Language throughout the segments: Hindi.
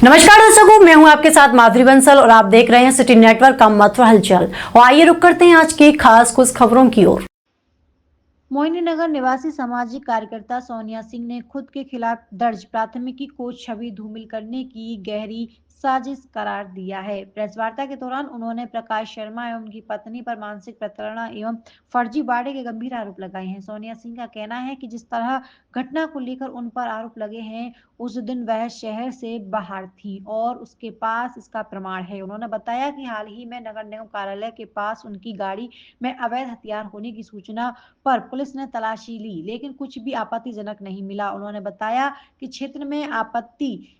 नमस्कार दर्शकों, मैं हूं आपके साथ माधुरी बंसल और आप देख रहे हैं सिटी नेटवर्क का मथुरा हलचल। और आइए रुक करते हैं आज की खास कुछ खबरों की ओर। मोहिनीनगर निवासी सामाजिक कार्यकर्ता सोनिया सिंह ने खुद के खिलाफ दर्ज प्राथमिकी को छवि धूमिल करने की गहरी साजिश करार दिया है। प्रेस वार्ता के दौरान उन्होंने प्रकाश शर्मा एवं उनकी पत्नी पर मानसिक प्रताड़ना एवं फर्जीवाड़े के गंभीर आरोप लगाए हैं। सोनिया सिंह का कहना है कि जिस तरह घटना को लेकर उन पर आरोप लगे हैं, उस दिन वह शहर से बाहर थी और उसके पास इसका प्रमाण है। उन्होंने बताया कि हाल ही में नगर निगम कार्यालय के पास उनकी गाड़ी में अवैध हथियार होने की सूचना पर पुलिस ने तलाशी ली, लेकिन कुछ भी आपत्तिजनक नहीं मिला। उन्होंने बताया कि क्षेत्र में आपत्ति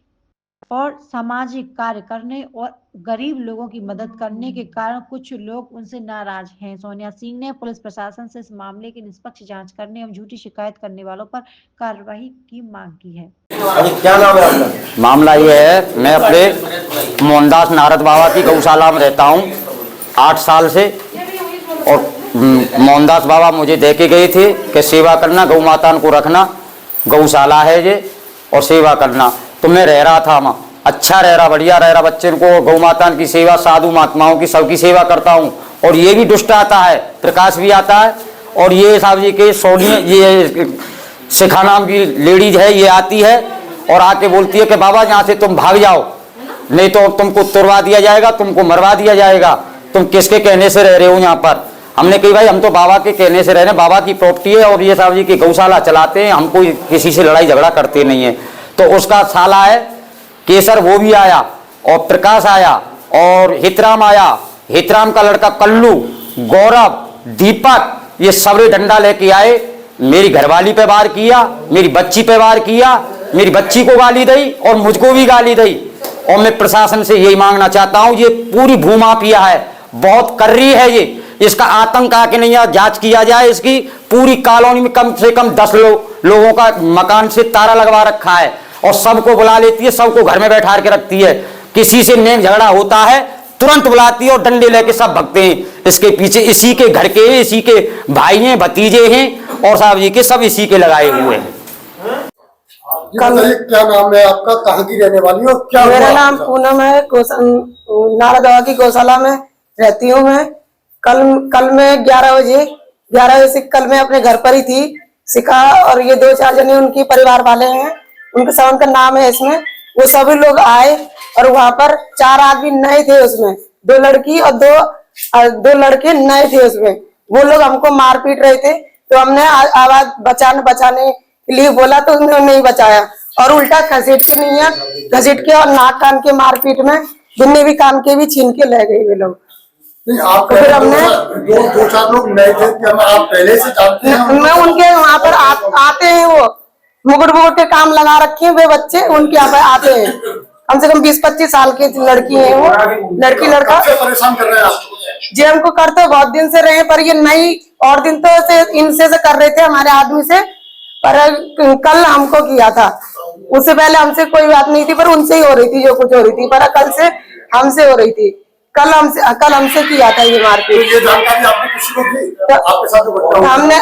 और सामाजिक कार्य करने और गरीब लोगों की मदद करने के कारण कुछ लोग उनसे नाराज हैं। सोनिया सिंह ने पुलिस प्रशासन से इस मामले की निष्पक्ष जांच करने एवं झूठी शिकायत करने वालों पर कार्रवाई की मांग की है। क्या नाम है आपका? मामला ये है, मैं अपने मोहनदास नारद बाबा की गौशाला में रहता हूँ 8 साल से। और मोहनदास बाबा मुझे दे के गए थे कि सेवा करना, गौ माता को रखना, गौशाला है ये, और सेवा करना। तो मैं रह रहा था वहाँ, अच्छा रह रहा, बढ़िया रह रहा, बच्चे को गौ माता की सेवा, साधु महात्माओं की सबकी सेवा करता हूँ। और ये भी दुष्ट आता है, प्रकाश भी आता है, और ये साहब जी के सोनिया, ये शिखा नाम की लेडीज है, ये आती है और आके बोलती है कि बाबा यहाँ से तुम भाग जाओ, नहीं तो तुमको तुड़वा दिया जाएगा, तुमको मरवा दिया जाएगा, तुम किसके कहने से रह रहे हो यहाँ पर। हमने कही भाई हम तो बाबा के कहने से रह रहे हैं, बाबा की प्रॉपर्टी है और ये साहब जी की गौशाला चलाते हैं, हम कोई किसी से लड़ाई झगड़ा करते नहीं है। तो उसका साला है केसर, वो भी आया, और प्रकाश आया, और हितराम आया, हितराम का लड़का कल्लू, गौरव, दीपक, ये सबरे डंडा लेके आए, मेरी घरवाली पे वार किया, मेरी बच्ची पे वार किया, मेरी बच्ची को गाली दी और मुझको भी गाली दी। और मैं प्रशासन से यही मांगना चाहता हूं, ये पूरी भूमाफिया है, बहुत कर रही है ये, इसका आतंक आके नहीं जांच किया जाए। इसकी पूरी कॉलोनी में कम से कम 10 लोगों का मकान से ताला लगवा रखा है और सबको बुला लेती है, सबको घर में बैठा के रखती है। किसी से नेक झगड़ा होता है तुरंत बुलाती है और डंडे लेके सब भगते हैं। इसके पीछे इसी के घर के, इसी के भाई हैं, भतीजे हैं, और साहब जी के सब इसी के लगाए हुए हैं। क्या नाम है आपका, कहाँ की रहने वाली हो? क्या मेरा नाम पूनम है, नारद बाबा की गौशाला में रहती हूँ मैं। कल मैं 11 बजे से कल मैं अपने घर पर ही थी। सिखा और ये 2-4 जने उनकी परिवार वाले हैं, उनके सब उनका नाम है इसमें। वो सभी लोग आए और वहां पर 4 आदमी नए थे, उसमें 2 लड़की और 2 लड़के नए थे उसमें। वो लोग हमको मार पीट रहे थे, तो हमने आवाज बचाने के लिए बोला तो उन्होंने नहीं बचाया और उल्टा घसीट के और नाक कान के मारपीट में जितने भी कान के भी छीन के ले गए वे लोग। आप फिर हमने 2-4 लोग नए थे, क्या आप पहले से जानते हैं? मैं उनके वहाँ पर आते हैं, वो मुकुट के काम लगा रखे हैं, वे बच्चे उनके यहाँ पर आते हैं। कम से कम 20-25 साल की लड़की है वो, लड़की लड़का परेशान कर रहे हैं आपको? जी हमको करते बहुत दिन से रहे, पर ये नई और दिन तो इनसे से कर रहे थे हमारे आदमी से, पर कल हमको किया था। उससे पहले हमसे कोई बात नहीं थी, पर उनसे ही हो रही थी जो कुछ हो रही थी, पर कल से हमसे हो रही थी। कल हमसे किया था ये मारपीट। ये जानकारी आपने किसी को दी? आपके साथ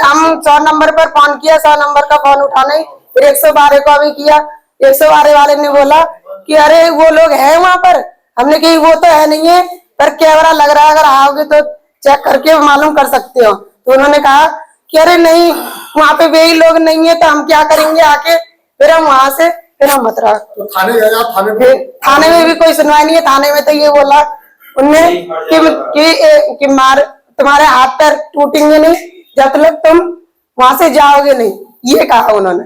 हम 100 नंबर पर फोन किया, 100 नंबर का फोन उठा नहीं, फिर 112 को भी किया। 112 वाले ने बोला कि अरे वो लोग है वहाँ पर। हमने कही वो तो है नहीं है, पर कैमरा लग रहा है, अगर आओगे तो चेक करके मालूम कर सकते हो। तो उन्होंने कहा कि अरे नहीं, वहाँ पे वे ही लोग नहीं है तो हम क्या करेंगे आके। फिर हम वहां से फिर हम मथुरा थाने में भी कोई सुनवाई नहीं है। थाने में तो ये बोला उनने कि तुम्हारे हाथ पैर टूटेंगे नहीं जब तक तुम वहां से जाओगे नहीं, ये कहा उन्होंने।